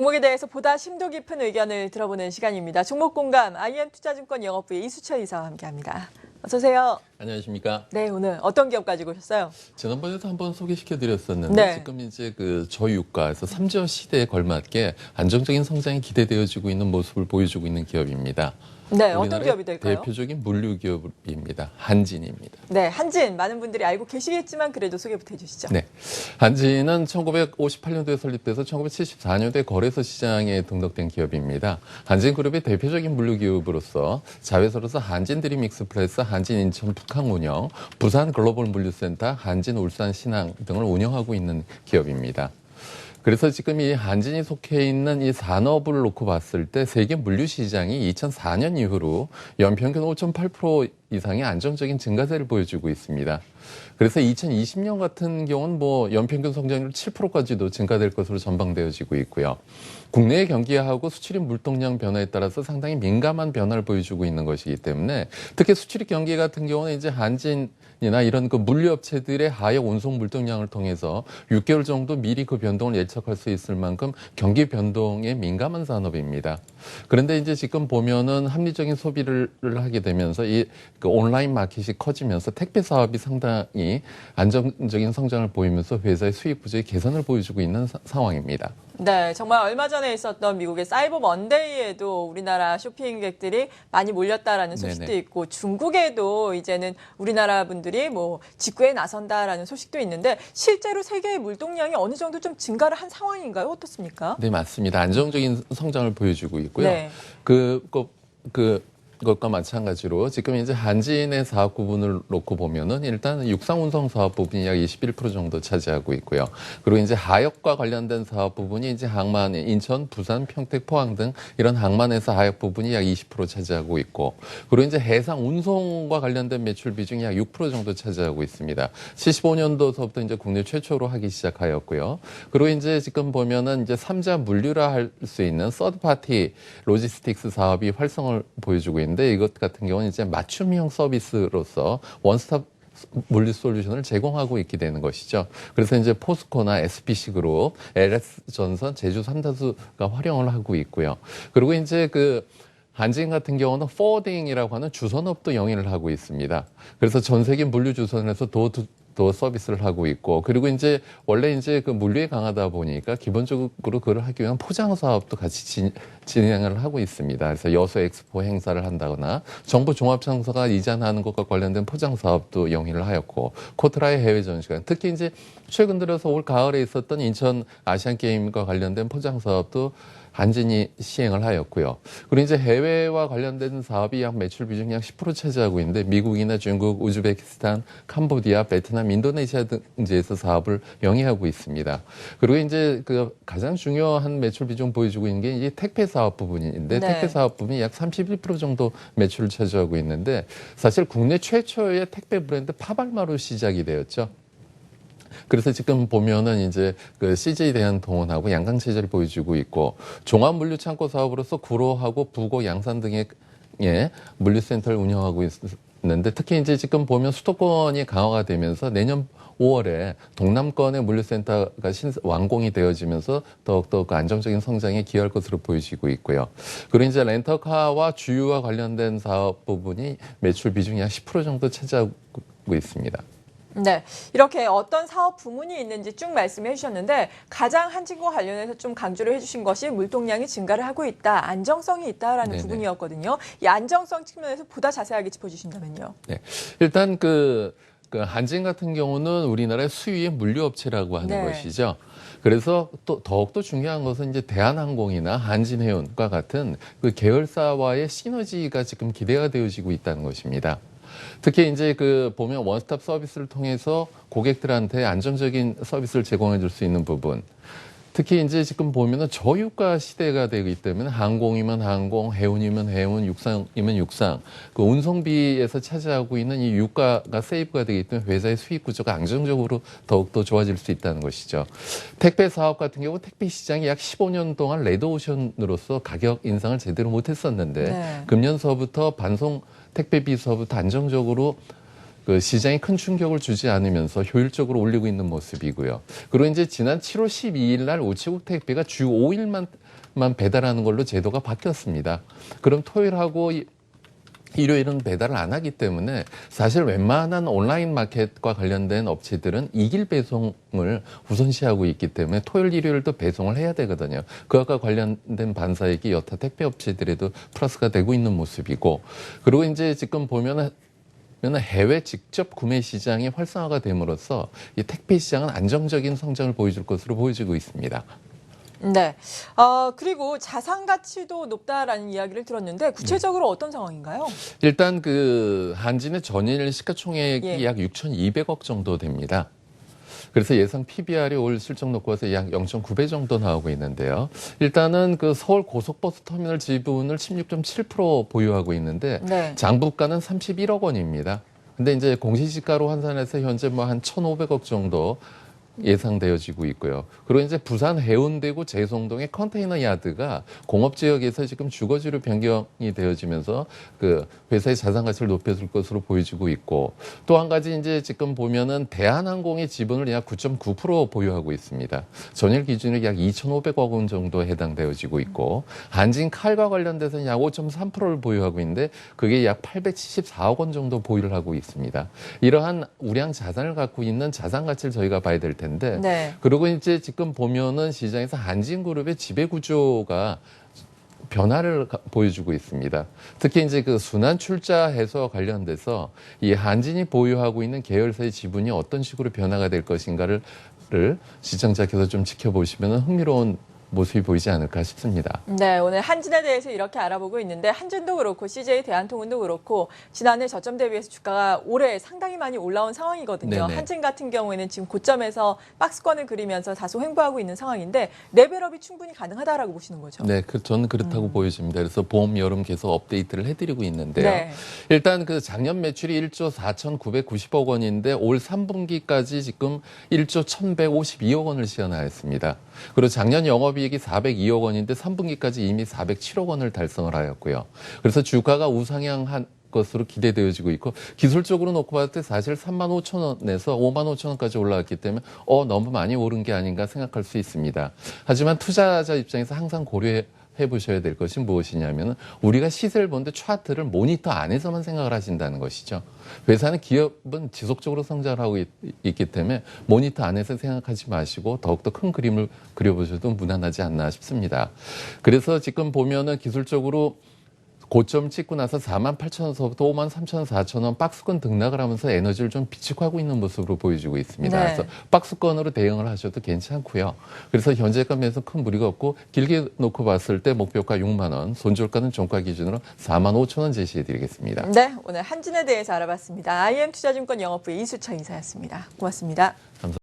종목에 대해서 보다 심도 깊은 의견을 들어보는 시간입니다. 종목공감 IM투자증권 영업부의 이수철 이사와 함께합니다. 어서 오세요. 안녕하십니까? 네, 오늘 어떤 기업 가지고 오셨어요? 지난번에도 한번 소개시켜드렸었는데 네. 지금 이제 그 저유가에서 3저 시대에 걸맞게 안정적인 성장이 기대되어지고 있는 모습을 보여주고 있는 기업입니다. 네, 어떤 기업이 될까요? 대표적인 물류 기업입니다. 한진입니다. 네, 한진 많은 분들이 알고 계시겠지만 그래도 소개부터 해주시죠. 네, 한진은 1958년도에 설립돼서 1974년도에 거래소 시장에 등록된 기업입니다. 한진그룹의 대표적인 물류 기업으로서 자회사로서 한진드림익스프레스, 한진인천 북항운영, 부산 글로벌 물류센터, 한진 울산 신항 등을 운영하고 있는 기업입니다. 그래서 지금 이 한진이 속해 있는 이 산업을 놓고 봤을 때 세계 물류 시장이 2004년 이후로 연평균 5.8% 이상의 안정적인 증가세를 보여주고 있습니다. 그래서 2020년 같은 경우는 뭐 연평균 성장률 7%까지도 증가될 것으로 전망되어지고 있고요. 국내의 경기하고 수출입 물동량 변화에 따라서 상당히 민감한 변화를 보여주고 있는 것이기 때문에 특히 수출입 경기 같은 경우는 이제 한진이나 이런 그 물류업체들의 하역 운송 물동량을 통해서 6개월 정도 미리 그 변동을 예측할 수 있을 만큼 경기 변동에 민감한 산업입니다. 그런데 이제 지금 보면은 합리적인 소비를 하게 되면서 이 그 온라인 마켓이 커지면서 택배 사업이 상당히 안정적인 성장을 보이면서 회사의 수익 구조의 개선을 보여주고 있는 상황입니다. 네, 정말 얼마 전에 있었던 미국의 사이버 먼데이에도 우리나라 쇼핑객들이 많이 몰렸다라는 소식도 네네. 있고 중국에도 이제는 우리나라 분들이 뭐 직구에 나선다라는 소식도 있는데 실제로 세계의 물동량이 어느 정도 좀 증가를 한 상황인가요? 어떻습니까? 네, 맞습니다. 안정적인 성장을 보여주고 있고요. 네. 그것과 마찬가지로 지금 이제 한진의 사업 구분을 놓고 보면은 일단 육상 운송 사업 부분이 약 21% 정도 차지하고 있고요. 그리고 이제 하역과 관련된 사업 부분이 이제 항만, 인천, 부산, 평택, 포항 등 이런 항만에서 하역 부분이 약 20% 차지하고 있고, 그리고 이제 해상 운송과 관련된 매출 비중이 약 6% 정도 차지하고 있습니다. 75년도서부터 이제 국내 최초로 하기 시작하였고요. 그리고 이제 지금 보면은 이제 3자 물류라 할 수 있는 서드파티 로지스틱스 사업이 활성을 보여주고 있는데 이것 같은 경우는 이제 맞춤형 서비스로서 원스톱 물류 솔루션을 제공하고 있게 되는 것이죠. 그래서 이제 포스코나 SPC 그룹, LS전선, 제주 삼다수가 활용을 하고 있고요. 그리고 이제 그 한진 같은 경우는 포워딩이라고 하는 주선업도 영위를 하고 있습니다. 그래서 전 세계 물류 주선에서 도 서비스를 하고 있고, 그리고 이제 원래 이제 그 물류에 강하다 보니까 기본적으로 그걸 하기 위한 포장 사업도 같이 진행을 하고 있습니다. 그래서 여수 엑스포 행사를 한다거나 정부 종합청사가 이전하는 것과 관련된 포장 사업도 영위를 하였고, 코트라의 해외 전시관, 특히 이제 최근 들어서 올 가을에 있었던 인천 아시안 게임과 관련된 포장 사업도 한진이 시행을 하였고요. 그리고 이제 해외와 관련된 사업이 약 매출 비중이 약 10% 차지하고 있는데 미국이나 중국, 우즈베키스탄, 캄보디아, 베트남, 인도네시아 등지에서 사업을 영위하고 있습니다. 그리고 이제 그 가장 중요한 매출 비중 보여주고 있는 게 이제 택배 사업 부분인데, 네. 택배 사업 부분이 약 31% 정도 매출을 차지하고 있는데 사실 국내 최초의 택배 브랜드 파발마로 시작이 되었죠. 그래서 지금 보면은 이제 그 CJ 대한통운하고 양강체제를 보여주고 있고, 종합물류 창고 사업으로서 구로하고 부고, 양산 등의 물류센터를 운영하고 있는데, 특히 이제 지금 보면 수도권이 강화가 되면서 내년 5월에 동남권의 물류센터가 완공이 되어지면서 더욱더 그 안정적인 성장에 기여할 것으로 보여지고 있고요. 그리고 이제 렌터카와 주유와 관련된 사업 부분이 매출 비중이 약 10% 정도 차지하고 있습니다. 네, 이렇게 어떤 사업 부문이 있는지 쭉 말씀해 주셨는데 가장 한진과 관련해서 좀 강조를 해주신 것이 물동량이 증가를 하고 있다, 안정성이 있다라는 네네. 부분이었거든요. 이 안정성 측면에서 보다 자세하게 짚어주신다면요. 네, 일단 그 한진 같은 경우는 우리나라의 수유의 물류업체라고 하는 네. 것이죠. 그래서 또 더욱더 중요한 것은 이제 대한항공이나 한진해운과 같은 그 계열사와의 시너지가 지금 기대가 되어지고 있다는 것입니다. 특히 이제 그 보면 원스톱 서비스를 통해서 고객들한테 안정적인 서비스를 제공해 줄 수 있는 부분. 특히 이제 지금 보면은 저유가 시대가 되기 때문에 항공이면 항공, 해운이면 해운, 육상이면 육상, 그 운송비에서 차지하고 있는 이 유가가 세이브가 되기 때문에 회사의 수익 구조가 안정적으로 더욱더 좋아질 수 있다는 것이죠. 택배 사업 같은 경우 택배 시장이 약 15년 동안 레드오션으로서 가격 인상을 제대로 못했었는데 네. 금년서부터 반송 택배비서부터 안정적으로 그 시장에 큰 충격을 주지 않으면서 효율적으로 올리고 있는 모습이고요. 그리고 이제 지난 7월 12일 날 우체국 택배가 주 5일만 배달하는 걸로 제도가 바뀌었습니다. 그럼 토요일하고 일요일은 배달을 안 하기 때문에 사실 웬만한 온라인 마켓과 관련된 업체들은 이길 배송을 우선시하고 있기 때문에 토요일, 일요일도 배송을 해야 되거든요. 그것과 관련된 반사액이 여타 택배 업체들에도 플러스가 되고 있는 모습이고, 그리고 이제 지금 보면은 해외 직접 구매 시장이 활성화가 됨으로써 이 택배 시장은 안정적인 성장을 보여줄 것으로 보여지고 있습니다. 네. 그리고 자산 가치도 높다라는 이야기를 들었는데 구체적으로 어떤 상황인가요? 일단 그 한진의 전일 시가총액이 예. 약 6,200억 정도 됩니다. 그래서 예상 PBR이 올 실적 놓고 봐서 약 0.9배 정도 나오고 있는데요. 일단은 그 서울 고속버스 터미널 지분을 16.7% 보유하고 있는데 네. 장부가는 31억 원입니다. 근데 이제 공시지가로 환산해서 현재 뭐 한 1,500억 정도 예상되어지고 있고요. 그리고 이제 부산 해운대구 재송동의 컨테이너 야드가 공업 지역에서 지금 주거지로 변경이 되어지면서 그 회사의 자산 가치를 높여줄 것으로 보여지고 있고, 또 한 가지 이제 지금 보면은 대한항공의 지분을 약 9.9% 보유하고 있습니다. 전일 기준으로 약 2,500억 원 정도 해당되어지고 있고, 한진칼과 관련돼서는 약 5.3%를 보유하고 있는데 그게 약 874억 원 정도 보유를 하고 있습니다. 이러한 우량 자산을 갖고 있는 자산 가치를 저희가 봐야 될 텐데, 네. 그리고 이제 지금 보면은 시장에서 한진그룹의 지배 구조가 변화를 보여주고 있습니다. 특히 이제 그 순환 출자 해소와 관련돼서 이 한진이 보유하고 있는 계열사의 지분이 어떤 식으로 변화가 될 것인가를 시청자께서 좀 지켜보시면 흥미로운 모습이 보이지 않을까 싶습니다. 네, 오늘 한진에 대해서 이렇게 알아보고 있는데 한진도 그렇고 CJ 대한통운도 그렇고 지난해 저점 대비해서 주가가 올해 상당히 많이 올라온 상황이거든요. 네네. 한진 같은 경우에는 지금 고점에서 박스권을 그리면서 다소 횡보하고 있는 상황인데 레벨업이 충분히 가능하다라고 보시는 거죠. 네, 저는 그렇다고 보여집니다. 그래서 봄, 여름 계속 업데이트를 해드리고 있는데요. 네. 일단 그 작년 매출이 1조 4,990억 원인데 올 3분기까지 지금 1조 1,152억 원을 시현하였습니다. 그리고 작년 영업이익이 402억 원인데 3분기까지 이미 407억 원을 달성을 하였고요. 그래서 주가가 우상향한 것으로 기대되어지고 있고, 기술적으로 놓고 봤을 때 사실 35,000원에서 55,000원까지 올라왔기 때문에 너무 많이 오른 게 아닌가 생각할 수 있습니다. 하지만 투자자 입장에서 항상 고려해 보셔야 될 것이 무엇이냐면 우리가 시세를 보는데 차트를 모니터 안에서만 생각을 하신다는 것이죠. 회사는 기업은 지속적으로 성장을 하고 있기 때문에 모니터 안에서 생각하지 마시고 더욱더 큰 그림을 그려보셔도 무난하지 않나 싶습니다. 그래서 지금 보면은 기술적으로 고점 찍고 나서 48,000원서부터 53,000원, 4,000원 박스권 등락을 하면서 에너지를 좀 비축하고 있는 모습으로 보여지고 있습니다. 네. 그래서 박스권으로 대응을 하셔도 괜찮고요. 그래서 현재가면서 큰 무리가 없고 길게 놓고 봤을 때 목표가 6만 원, 손절가는 종가 기준으로 4만 5천 원 제시해드리겠습니다. 네, 오늘 한진에 대해서 알아봤습니다. IM투자증권 영업부의 이수철 이사였습니다. 고맙습니다. 감사합니다.